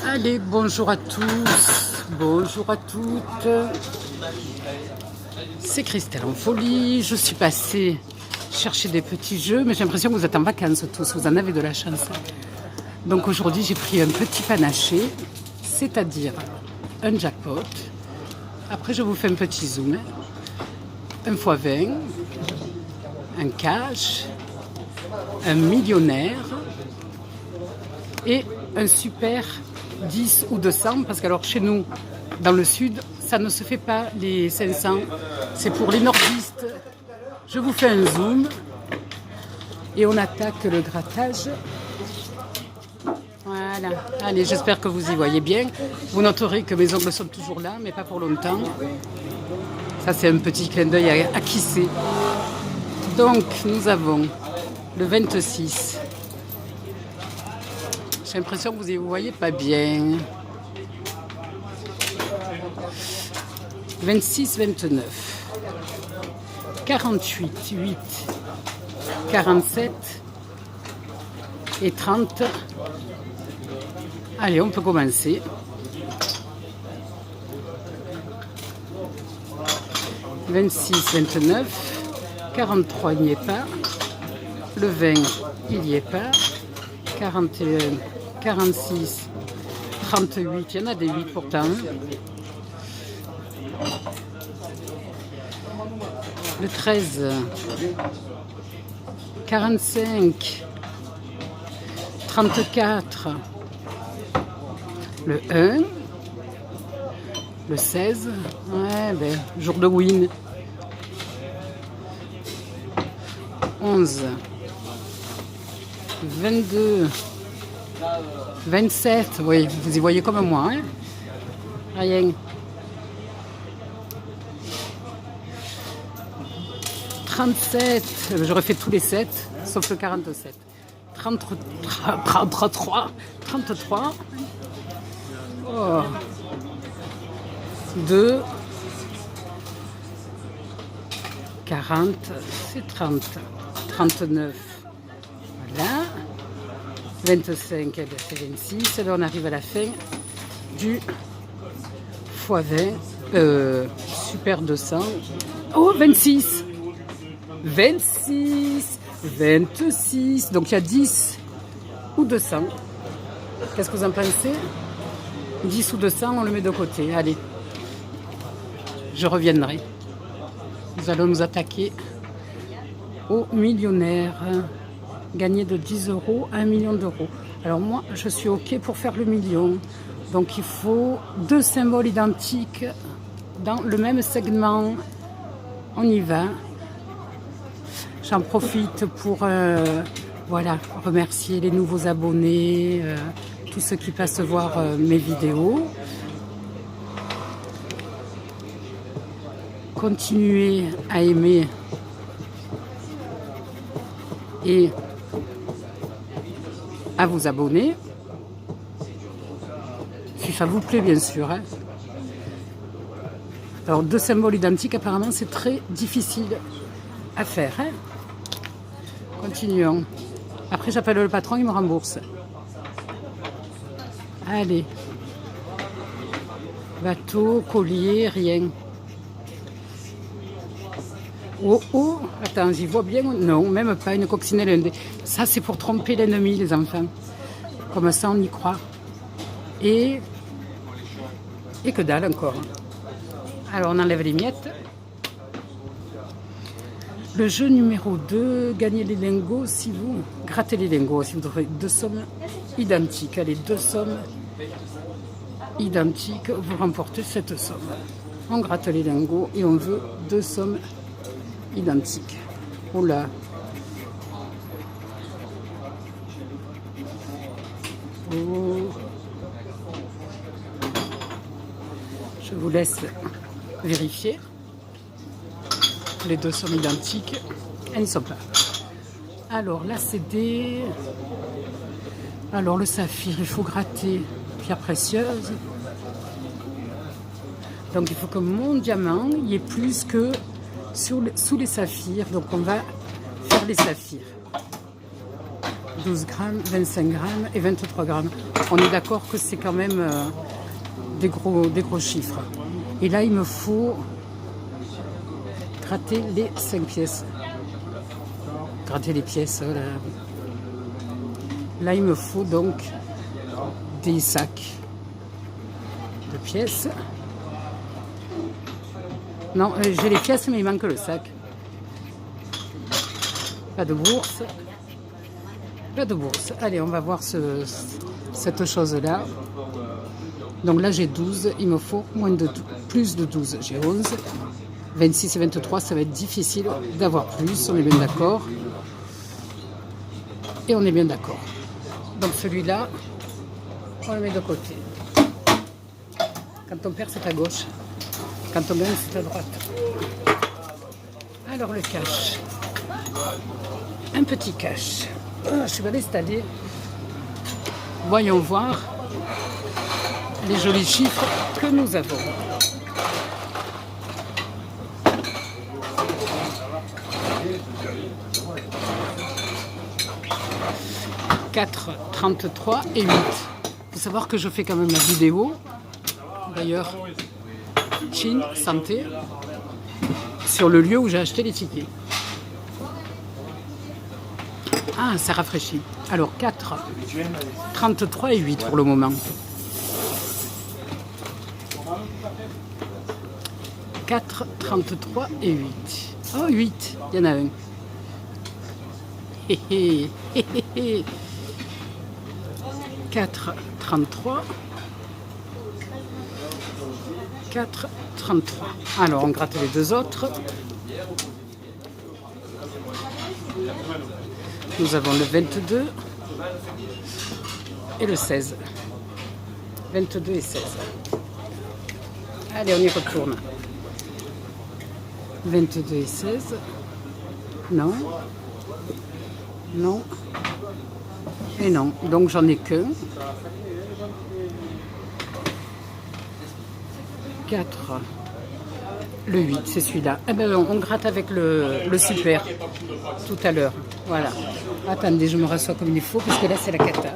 Allez, bonjour à tous, bonjour à toutes. C'est Christelle en folie. Je suis passée chercher des petits jeux, mais j'ai l'impression que vous êtes en vacances tous, vous en avez de la chance. Donc aujourd'hui, j'ai pris un petit panaché, c'est-à-dire un jackpot. Après, je vous fais un petit zoom. Un x 20, un cash, un millionnaire et un super 10 ou 200, parce qu'alors chez nous, dans le sud, ça ne se fait pas les 500, c'est pour les nordistes. Je vous fais un zoom et on attaque le grattage. Voilà, allez, j'espère que vous y voyez bien. Vous noterez que mes ongles sont toujours là, mais pas pour longtemps. Ça, c'est un petit clin d'œil à qui c'est. Donc, nous avons le 26. J'ai l'impression que vous y voyez pas bien. 26, 29. 48, 8. 47. Et 30. Allez, on peut commencer. 26, 29. 43, il n'y est pas. Le 20, il n'y est pas. 41, 46, 38, il y en a des 8 pourtant. Le 13, 45, 34, le 1, le 16, ouais, ben, jour de win. 11, 22, 27, oui, vous y voyez comme moi, hein? Rien. 37, j'aurais fait tous les 7, sauf le 47. 33, 33. Oh. 2, 40, c'est 30. 39, voilà. 25, c'est 26. Alors on arrive à la fin du x20, super 200. Oh, 26, 26, 26. Donc il y a 10 ou 200. Qu'est-ce que vous en pensez? 10 ou 200, on le met de côté. Allez, je reviendrai. Nous allons nous attaquer au millionnaire. Gagner de 10 euros à 1 million d'euros. Alors moi, je suis OK pour faire le million. Donc il faut 2 symboles identiques dans le même segment. On y va. J'en profite pour voilà, remercier les nouveaux abonnés, tous ceux qui passent voir mes vidéos. Continuez à aimer et à vous abonner, si ça vous plaît bien sûr. Hein. Alors 2 symboles identiques, apparemment c'est très difficile à faire. Hein. Continuons. Après j'appelle le patron, il me rembourse. Allez. Bateau, collier, rien. Oh oh, attends, j'y vois bien. Non, même pas une coccinelle. Ça, c'est pour tromper l'ennemi, les enfants. Comme ça, on y croit. Et que dalle encore. Alors, on enlève les miettes. Le jeu numéro 2, gagner les lingots si vous grattez les lingots. Si vous trouvez 2 sommes identiques. Allez, 2 sommes identiques, vous remportez cette somme. On gratte les lingots et on veut 2 sommes identique. Oula. Oh. Je vous laisse vérifier. Les 2 sont identiques. Elles ne sont pas. Alors là, c'est des... Alors le saphir, il faut gratter pierre précieuse. Donc il faut que mon diamant y ait plus que sous les saphirs. Donc on va faire les saphirs. 12 grammes, 25 grammes et 23 grammes. On est d'accord que c'est quand même des gros chiffres. Et là, il me faut gratter les 5 pièces. Gratter les pièces. Là, il me faut donc des sacs de pièces. Non, j'ai les pièces, mais il manque le sac. Pas de bourse. Pas de bourse. Allez, on va voir cette chose-là. Donc là, j'ai 12. Il me faut plus de 12. J'ai 11. 26 et 23, ça va être difficile d'avoir plus. On est bien d'accord. Et on est bien d'accord. Donc celui-là, on le met de côté. Quand on perd, c'est à gauche. Quand on gagne, c'est à droite. Alors le cash. Un petit cash. Je vais l'installer. Voyons voir les jolis chiffres que nous avons. « 4, 33 et 8. » Il faut savoir que je fais quand même la vidéo. D'ailleurs, Chin, santé, sur le lieu où j'ai acheté les tickets. Ah, ça rafraîchit. Alors 4, 33 et 8 pour le moment. 4, 33 et 8. Oh, 8, il y en a un. 4, 33. 4, 33. Alors, on gratte les deux autres. Nous avons le 22 et le 16. 22 et 16. Allez, on y retourne. 22 et 16. Non. Non. Et non. Donc, j'en ai qu'un. 4. Le 8, c'est celui-là. Eh ben, on gratte avec le super tout à l'heure. Voilà. Attendez, je me rassois comme il faut, parce que là, c'est la cata.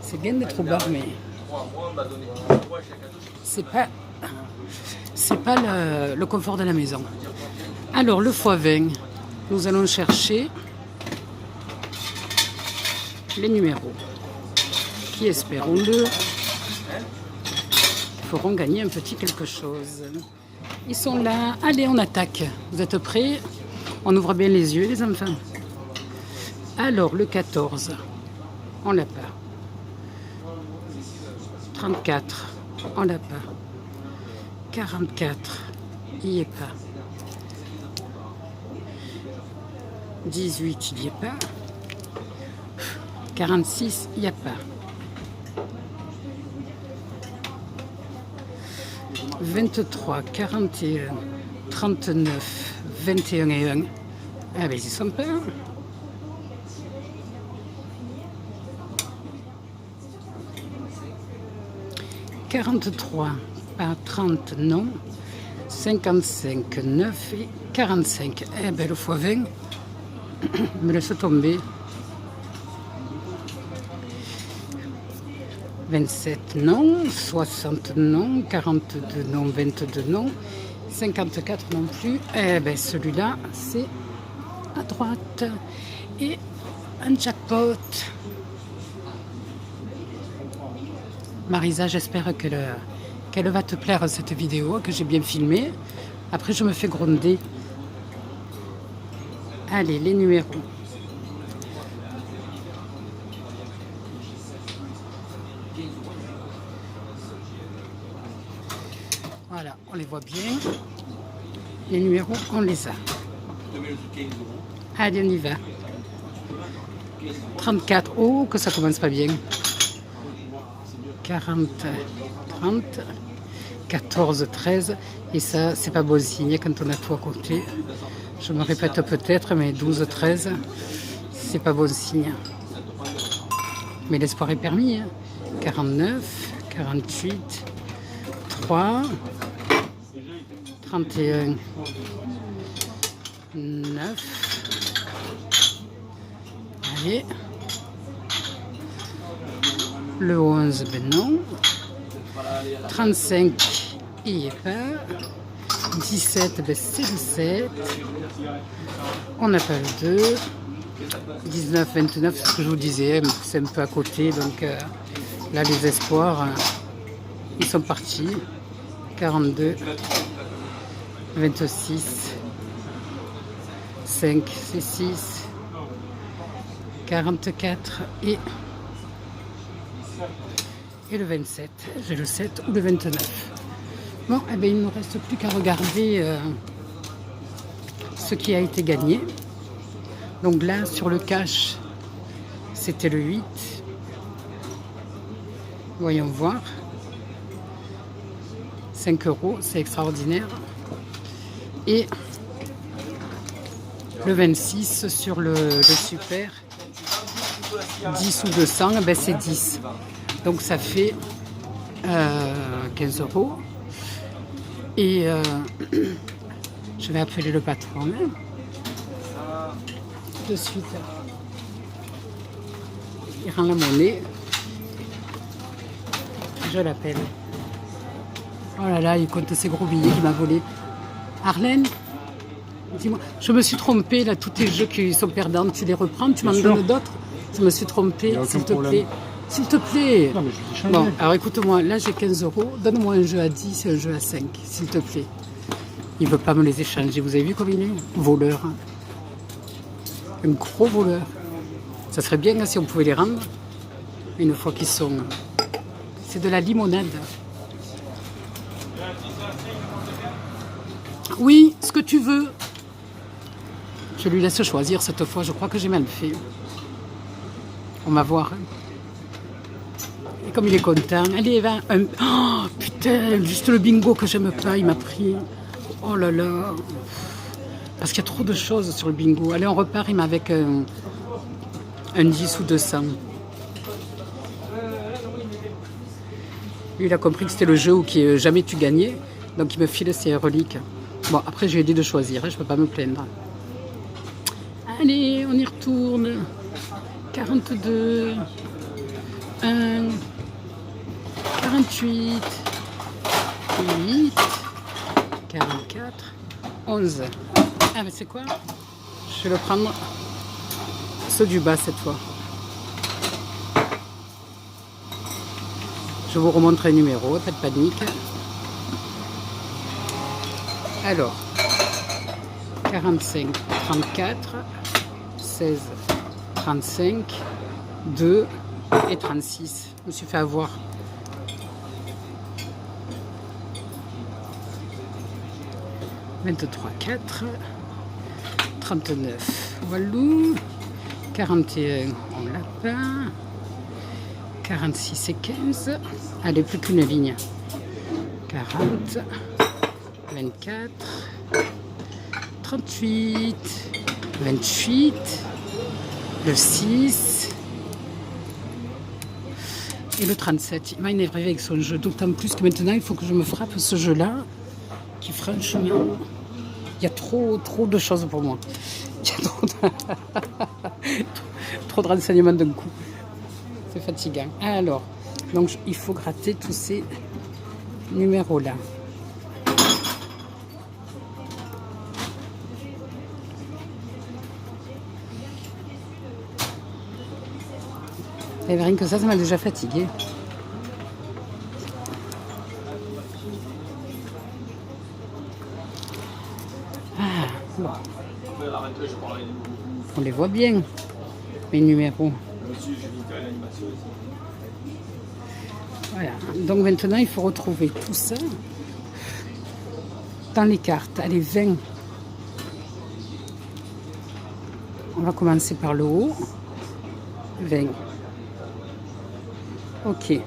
C'est bien d'être au bar, mais c'est pas le confort de la maison. Alors, le x20, nous allons chercher les numéros qui, espérons-le, feront gagner un petit quelque chose. Ils sont là. Allez, on attaque. Vous êtes prêts? On ouvre bien les yeux, les enfants. Alors, le 14, on l'a pas. 34, on l'a pas. 44, il n'y est pas. 18, il n'y est pas. 46, il n'y a pas. 23, 41, 39, 21 et 1. Ah ben ils sont pas. 43, pas 30, non. 55, 9 et 45. Eh ben le x20 me laisse tomber. 27 non, 60 non, 42 non, 22 non, 54 non plus. Eh bien celui-là, c'est à droite. Et un jackpot. Marisa, j'espère qu'elle va te plaire cette vidéo, que j'ai bien filmée. Après, je me fais gronder. Allez, les numéros. Voilà, on les voit bien. Les numéros, on les a. Allez, on y va. 34. Oh, que ça commence pas bien. 40, 30, 14, 13. Et ça, c'est pas bon signe quand on a tout à côté. Je me répète peut-être, mais 12, 13, c'est pas bon signe. Mais l'espoir est permis. 49, 48, 3, 31, 9, janvier. Le 11, ben non. 35, il n'y est pas. 17, ben c'est le 7. On n'a pas le 2. 19, 29, c'est ce que je vous disais, c'est un peu à côté. Donc là, les espoirs, ils sont partis. 42, 26, 5, c'est 6, 44 et le 27. J'ai le 7 ou le 29. Bon, eh bien, il ne nous reste plus qu'à regarder ce qui a été gagné. Donc là, sur le cash, c'était le 8. Voyons voir. 5 €, c'est extraordinaire. Et le 26 sur le super, 10 ou 200, ben c'est 10. Donc ça fait 15 €. Et je vais appeler le patron de suite. Il rend la monnaie. Je l'appelle. Oh là là, il compte ses gros billets qu'il m'a volé. Arlène, dis-moi, je me suis trompée là, tous tes jeux qui sont perdants, tu les reprends, tu m'en donnes d'autres. Je me suis trompée, s'il te plaît. S'il te plaît. Non, mais je l'ai Bon, alors écoute-moi, là j'ai 15 €. Donne-moi un jeu à 10 et un jeu à 5, s'il te plaît. Il ne veut pas me les échanger. Vous avez vu comme il est? Voleur. Hein. Un gros voleur. Ça serait bien hein, si on pouvait les rendre. Une fois qu'ils sont... C'est de la limonade. Oui, ce que tu veux. Je lui laisse choisir cette fois. Je crois que j'ai mal fait. On va voir. Et comme il est content. Allez, va. Oh, putain, juste le bingo que j'aime pas, il m'a pris. Oh là là. Parce qu'il y a trop de choses sur le bingo. Allez, on repart, il m'a avec un 10 ou 200. Lui, il a compris que c'était le jeu où jamais tu gagnais. Donc, il me file ses reliques. Bon, après, j'ai aidé de choisir. Hein, je ne peux pas me plaindre. Allez, on y retourne. 42. 1. 48. 8. 44. 11. Ah, mais c'est quoi? Je vais le prendre. Ceux du bas cette fois. Je vous remontre les numéros, pas de panique. Alors, 45, 34, 16, 35, 2 et 36. Je me suis fait avoir. « 23, 4, 39, Walou, 41, on l'a pas, 46 et 15, allez, plus qu'une ligne, 40, 24, 38, 28, le 6 et le 37. Il m'a énervé avec son jeu, d'autant plus que maintenant il faut que je me frappe ce jeu-là, qui franchement, il y a trop de choses pour moi. Il y a trop de renseignements d'un coup. C'est fatigant. Alors, donc il faut gratter tous ces numéros-là. Et rien que ça m'a déjà fatigué. Ah, bon. On les voit bien, mes numéros. Voilà. Donc maintenant, il faut retrouver tout ça dans les cartes. Allez, 20. On va commencer par le haut. 20. Ok.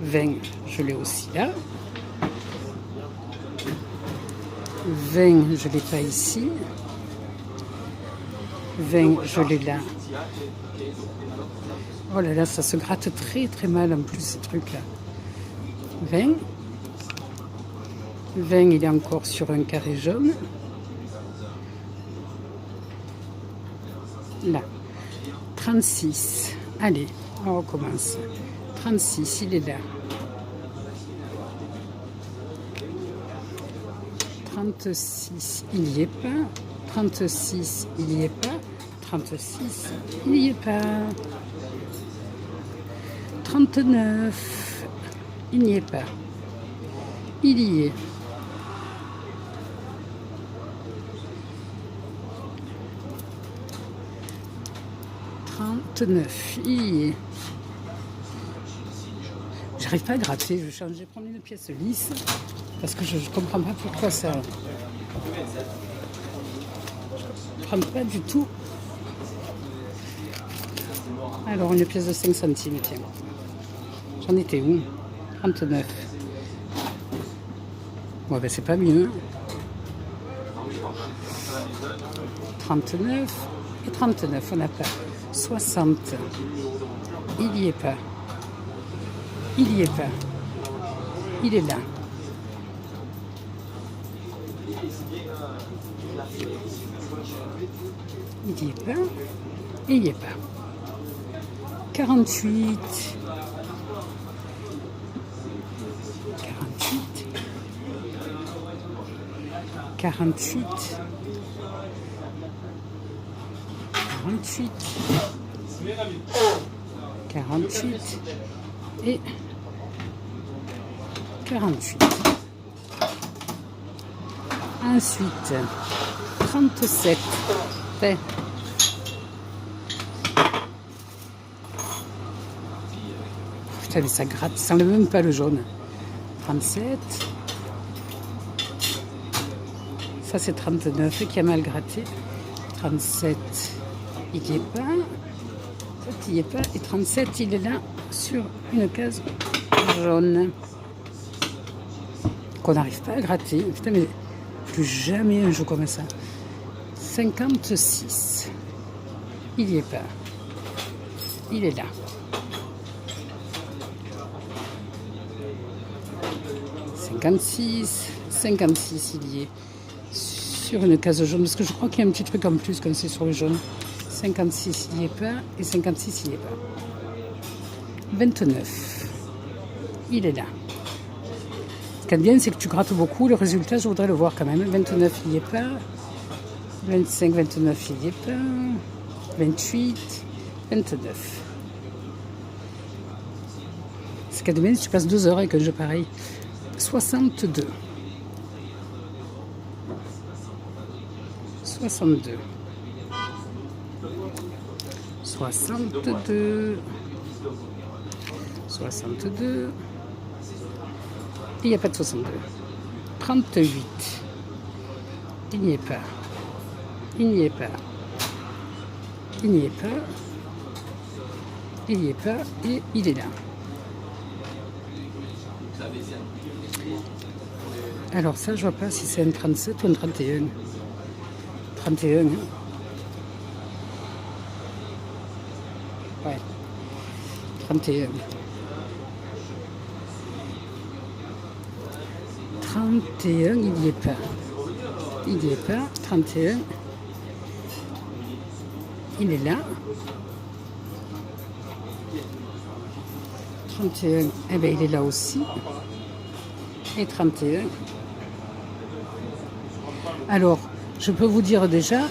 20, je l'ai aussi là. 20, je ne l'ai pas ici. 20, je l'ai là. Oh là là, ça se gratte très mal en plus, ce truc-là. 20. 20, il est encore sur un carré jaune. Là. 36. Allez, on recommence. 36, il est là. 36, il n'y est pas. 36, il n'y est pas. 36, il n'y est pas. 39, il n'y est pas. Il y est. 39, il y est. J'arrive pas à gratter, je vais prendre une pièce lisse parce que je ne comprends pas pourquoi ça. Je ne comprends pas du tout. Alors une pièce de 5 centimes, tiens. J'en étais où? 39. Bon ben c'est pas mieux. 39 et 39, on n'a pas. 60. Il n'y est pas. Il n'y est pas. Il est là. Il n'y est pas. Il n'y est pas. 48. 48. 48. 48. 48. Et 48. Ensuite, 37. Fait. Putain, mais ça gratte, ça n'enlève même pas le jaune. 37. Ça, c'est 39 qui a mal gratté. 37, il n'y est pas. 37, il n'y est pas. Et 37, il est là sur une case jaune. Qu'on n'arrive pas à gratter. Putain, mais plus jamais un jeu comme ça. 56. Il n'y est pas. Il est là. 56. 56, il y est. Sur une case jaune. Parce que je crois qu'il y a un petit truc en plus quand c'est sur le jaune. 56, il n'y est pas. Et 56, il n'y est pas. 29. Il est là. Ce qui est bien, c'est que tu grattes beaucoup. Le résultat, je voudrais le voir quand même. 29, il n'y est pas. 25, 29, il n'y est pas. 28, 29. Ce qui est bien, tu passes 2 heures avec un jeu pareil. 62. 62. 62. 62. Il n'y a pas de 62. 38. Il n'y est pas. Il n'y est pas. Il n'y est pas. Il n'y est pas. Et il est là. Alors ça, je vois pas si c'est un 37 ou un 31. 31. Hein. Ouais. 31. 31, il n'y est pas. Il n'y est pas. 31. Il est là. 31, eh bien il est là aussi. Et 31. Alors, je peux vous dire déjà...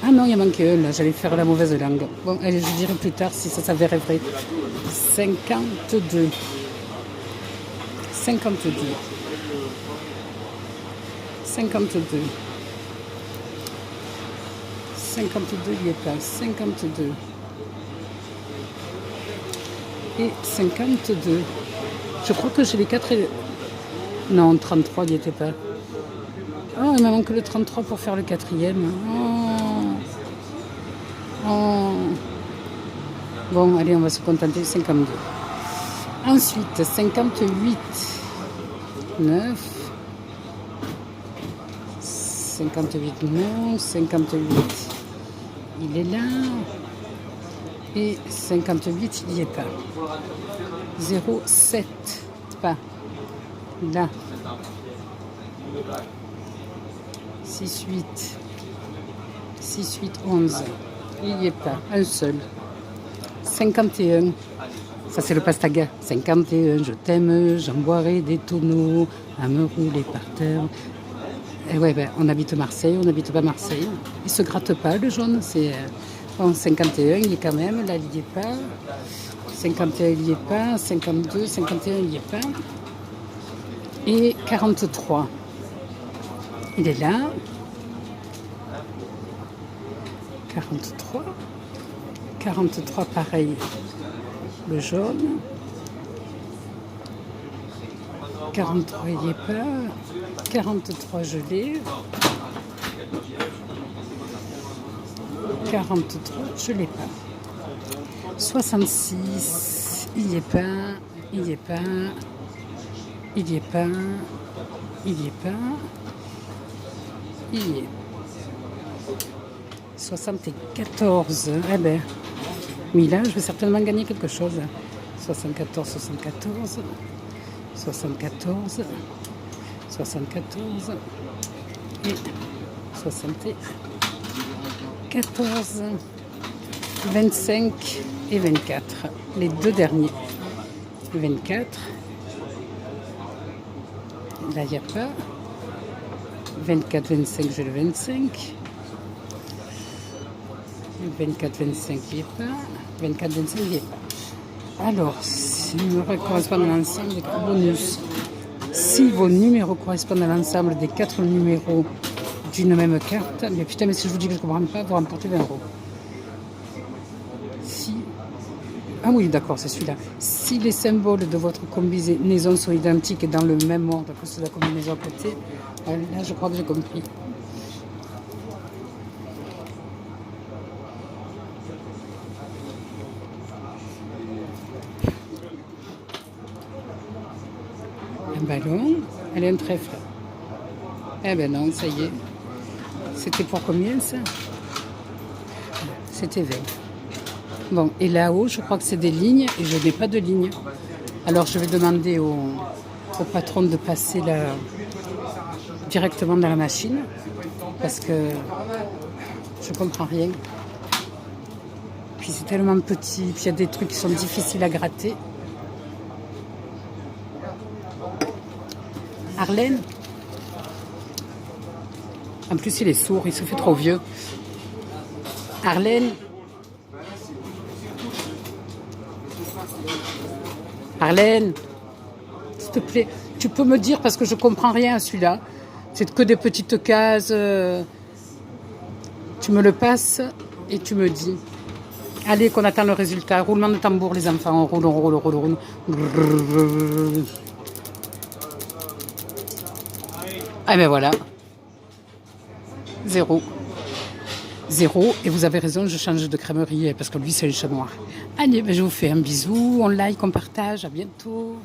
Ah non, il y a manqué un là, j'allais faire la mauvaise langue. Bon, allez, je dirai plus tard si ça s'avérait vrai. 52. 52. 52. 52, il n'y est pas. 52. Et 52. Je crois que j'ai les 4 et... Non, 33, il n'y était pas. Oh, il me manque le 33 pour faire le 4e. Oh. Oh. Bon, allez, on va se contenter de 52. Ensuite, 58. 9. 58, non. 58, il est là. Et 58, il n'y est pas. 0,7, pas. Là. 6, 8. 6, 8, 11. Il n'y est pas. Un seul. 51. Ça, c'est le pastaga. 51, je t'aime, j'en boirai des tonneaux à me rouler par terre. Et ouais, ben, on habite Marseille, on n'habite pas Marseille. Il se gratte pas, le jaune. C'est bon, 51, il y est quand même. Là, il n'y est pas. 51, il n'y est pas. 52, 51, il n'y est pas. Et 43. Il est là. 43. 43, pareil. Le jaune. 43, il n'y est pas. 43, je l'ai. 43, je l'ai pas. 66, il n'y est pas. Il n'y est pas. Il n'y est pas. Il n'y est pas. Il y est. 74. Eh ben, oui, là, je vais certainement gagner quelque chose. 74, 74. 74. 74. Et 74. 25 et 24. Les deux derniers. 24. Là, il n'y a pas. 24, 25, j'ai le 25. 24, 25, il n'y est pas. 24, 25, il n'y est pas. Alors, si les numéros correspondent à l'ensemble des bonus, si vos numéros correspondent à l'ensemble des 4 numéros d'une même carte, mais putain, mais si je vous dis que je ne comprends pas, vous remportez 20 euros. Si. Ah oui, d'accord, c'est celui-là. Si les symboles de votre combinaison sont identiques et dans le même ordre que ceux de la combinaison à côté, là, je crois que j'ai compris. Un ballon, elle est un trèfle. Eh ben non, ça y est. C'était pour combien ça? C'était 20. Bon, et là-haut, je crois que c'est des lignes et je n'ai pas de lignes. Alors je vais demander au patron de passer directement dans la machine parce que je comprends rien. Puis c'est tellement petit, puis il y a des trucs qui sont difficiles à gratter. Arlène? En plus, il est sourd, il se fait trop vieux. Arlène? Arlène? S'il te plaît, tu peux me dire parce que je comprends rien à celui-là. C'est que des petites cases. Tu me le passes et tu me dis. Allez, qu'on attend le résultat. Roulement de tambour, les enfants. On roule, on roule, on roule, on roule. Ah ben voilà. 0. 0. Et vous avez raison, je change de crèmerie parce que lui, c'est un chat noir. Allez, ben je vous fais un bisou. On like, on partage. À bientôt.